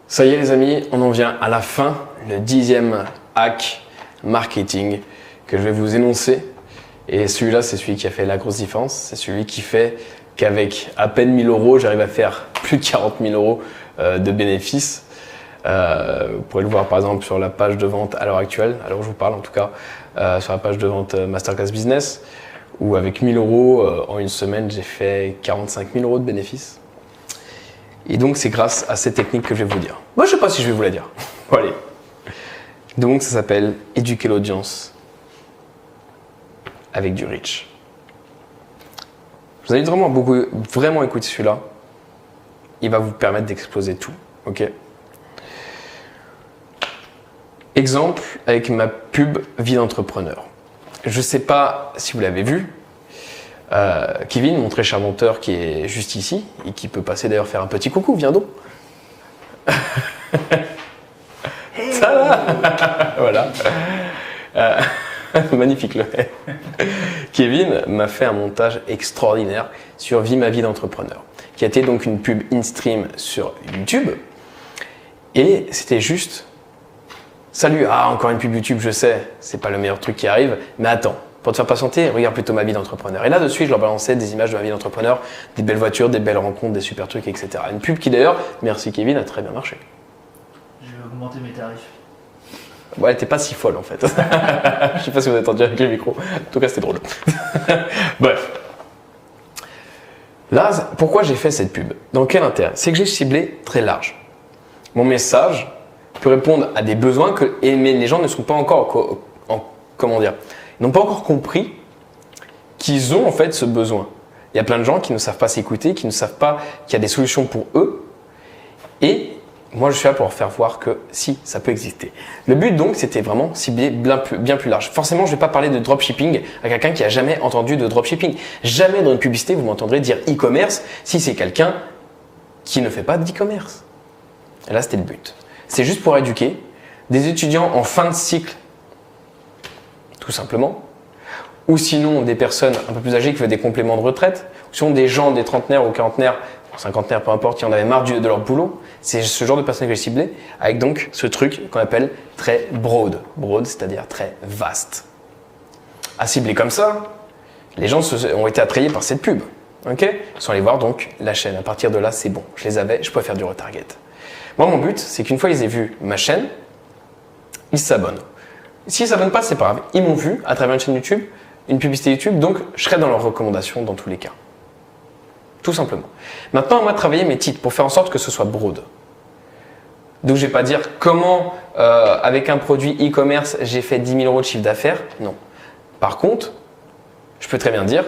Ça y est les amis, on en vient à la fin, le 10e hack marketing que je vais vous énoncer. Et celui-là, c'est celui qui a fait la grosse différence. C'est celui qui fait qu'avec à peine 1000 euros, j'arrive à faire plus de 40 000 euros de bénéfices. Vous pourrez le voir par exemple sur la page de vente à l'heure actuelle, alors je vous parle en tout cas, sur la page de vente Masterclass Business, où avec 1000 euros en une semaine, j'ai fait 45 000 euros de bénéfices. Et donc, c'est grâce à cette technique que je vais vous dire. Moi, je ne sais pas si je vais vous la dire. Bon, allez. Donc, ça s'appelle éduquer l'audience avec du reach. Vous allez vraiment écouter celui-là. Il va vous permettre d'exploser tout. Ok. Exemple avec ma pub Vie d'entrepreneur. Je ne sais pas si vous l'avez vu. Kevin, mon très cher monteur qui est juste ici et qui peut passer d'ailleurs faire un petit coucou, viens donc. Ça va. Voilà. Magnifique le. Kevin m'a fait un montage extraordinaire sur Vie ma vie d'entrepreneur, qui a été donc une pub in-stream sur YouTube. Et c'était juste, salut, encore une pub YouTube, je sais, c'est pas le meilleur truc qui arrive, mais attends. Pour te faire patienter, regarde plutôt ma vie d'entrepreneur. Et là-dessus, je leur balançais des images de ma vie d'entrepreneur, des belles voitures, des belles rencontres, des super trucs, etc. Une pub qui d'ailleurs, merci Kevin, a très bien marché. Je vais augmenter mes tarifs. Ouais, elle n'était pas si folle en fait. Je sais pas si vous êtes entendu avec le micro. En tout cas, c'était drôle. Bref. Là, pourquoi j'ai fait cette pub? Dans quel intérêt? C'est que j'ai ciblé très large. Mon message peut répondre à des besoins mais les gens ne sont pas encore comment dire, ils n'ont pas encore compris qu'ils ont en fait ce besoin. Il y a plein de gens qui ne savent pas s'écouter, qui ne savent pas qu'il y a des solutions pour eux. Et moi, je suis là pour leur faire voir que si, ça peut exister. Le but donc, c'était vraiment cibler bien plus large. Forcément, je ne vais pas parler de dropshipping à quelqu'un qui n'a jamais entendu de dropshipping. Jamais dans une publicité, vous m'entendrez dire e-commerce si c'est quelqu'un qui ne fait pas d'e-commerce. Et là, c'était le but. C'est juste pour éduquer des étudiants en fin de cycle, tout simplement, ou sinon des personnes un peu plus âgées qui veulent des compléments de retraite, ou sinon des gens, des trentenaires ou quarantenaires, cinquantenaires, peu importe, qui en avaient marre de leur boulot. C'est ce genre de personnes que j'ai ciblé avec donc ce truc qu'on appelle très broad. Broad, c'est-à-dire très vaste. À cibler comme ça, les gens ont été attrayés par cette pub. Ok, ils sont allés voir donc la chaîne. À partir de là, c'est bon. Je les avais, je pouvais faire du retarget. Moi, mon but, c'est qu'une fois qu'ils aient vu ma chaîne, ils s'abonnent. S'ils ne s'abonnent pas, c'est pas grave. Ils m'ont vu à travers une chaîne YouTube, une publicité YouTube, donc je serai dans leurs recommandations dans tous les cas. Tout simplement. Maintenant, on va travailler mes titres pour faire en sorte que ce soit broad. Donc, je ne vais pas dire comment, avec un produit e-commerce, j'ai fait 10 000 euros de chiffre d'affaires. Non. Par contre, je peux très bien dire,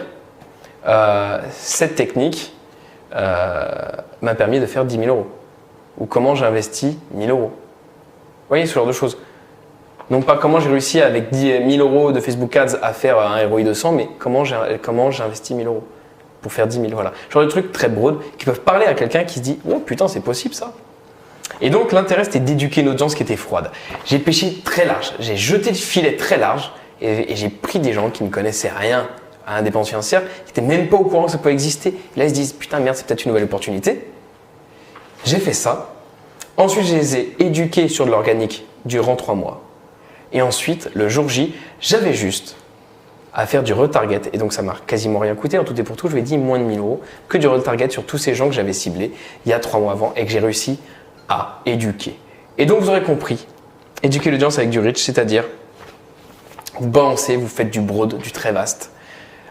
cette technique m'a permis de faire 10 000 euros. Ou comment j'ai investi 1 000 euros. Vous voyez, ce genre de choses. Non pas comment j'ai réussi avec 10 000 euros de Facebook Ads à faire un ROI de 100, mais comment j'ai investi 1 000 euros pour faire 10 000. Voilà. Genre de trucs très broad qui peuvent parler à quelqu'un qui se dit « Oh putain, c'est possible ça !» Et donc l'intérêt c'était d'éduquer une audience qui était froide. J'ai pêché très large, j'ai jeté le filet très large et j'ai pris des gens qui ne connaissaient rien à l'indépendance financière, qui n'étaient même pas au courant que ça pouvait exister. Et là ils se disent « Putain merde, c'est peut-être une nouvelle opportunité ». J'ai fait ça. Ensuite je les ai éduqués sur de l'organique durant 3 mois. Et ensuite, le jour J, j'avais juste à faire du retarget. Et donc, ça m'a quasiment rien coûté. En tout et pour tout, je lui ai dit moins de 1 000 euros que du retarget sur tous ces gens que j'avais ciblés il y a 3 mois avant et que j'ai réussi à éduquer. Et donc, vous aurez compris, éduquer l'audience avec du reach, c'est-à-dire vous balancez, vous faites du broad, du très vaste,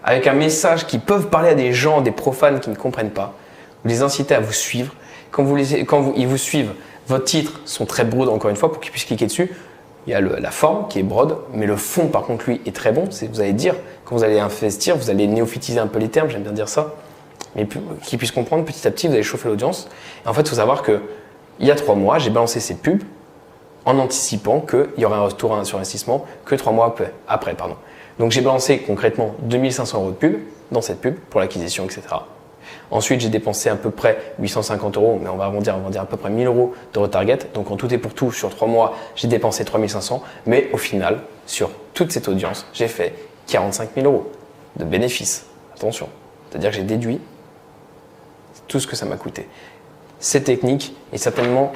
avec un message qui peut parler à des gens, des profanes qui ne comprennent pas. Vous les incitez à vous suivre. Quand ils vous suivent, vos titres sont très broad, encore une fois, pour qu'ils puissent cliquer dessus. Il y a la forme qui est broad, mais le fond, par contre, lui, est très bon. Vous allez dire, quand vous allez investir, vous allez néophytiser un peu les termes, j'aime bien dire ça, mais qu'ils puissent comprendre petit à petit, vous allez chauffer l'audience. Et en fait, il faut savoir qu'il y a 3 mois, j'ai balancé ces pubs en anticipant qu'il y aurait un retour sur investissement que 3 mois après. Donc, j'ai balancé concrètement 2 500 euros de pub dans cette pub pour l'acquisition, etc. Ensuite, j'ai dépensé à peu près 850 euros, mais on va arrondir à peu près 1 000 euros de retarget. Donc, en tout et pour tout, sur 3 mois, j'ai dépensé 3 500. Mais au final, sur toute cette audience, j'ai fait 45 000 euros de bénéfices. Attention, c'est-à-dire que j'ai déduit tout ce que ça m'a coûté. Cette technique est certainement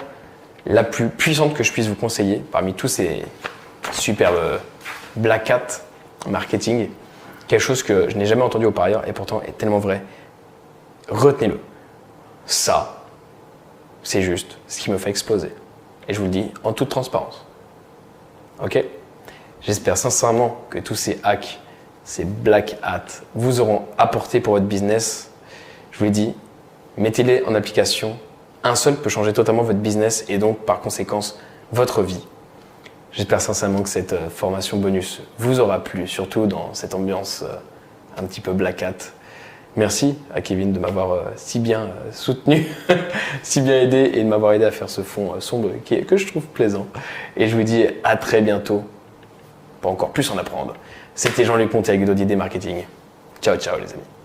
la plus puissante que je puisse vous conseiller parmi tous ces superbes black hat marketing. Quelque chose que je n'ai jamais entendu auparavant et pourtant est tellement vrai. Retenez-le. Ça, c'est juste ce qui me fait exploser. Et je vous le dis en toute transparence. Ok ? J'espère sincèrement que tous ces hacks, ces black hats, vous auront apporté pour votre business. Je vous l'ai dit, mettez-les en application. Un seul peut changer totalement votre business et donc par conséquence votre vie. J'espère sincèrement que cette formation bonus vous aura plu, surtout dans cette ambiance un petit peu black hat. Merci à Kevin de m'avoir si bien soutenu, si bien aidé et de m'avoir aidé à faire ce fond sombre que je trouve plaisant. Et je vous dis à très bientôt pour encore plus en apprendre. C'était Jean-Luc Ponty avec Dodi des Marketing. Ciao, ciao les amis.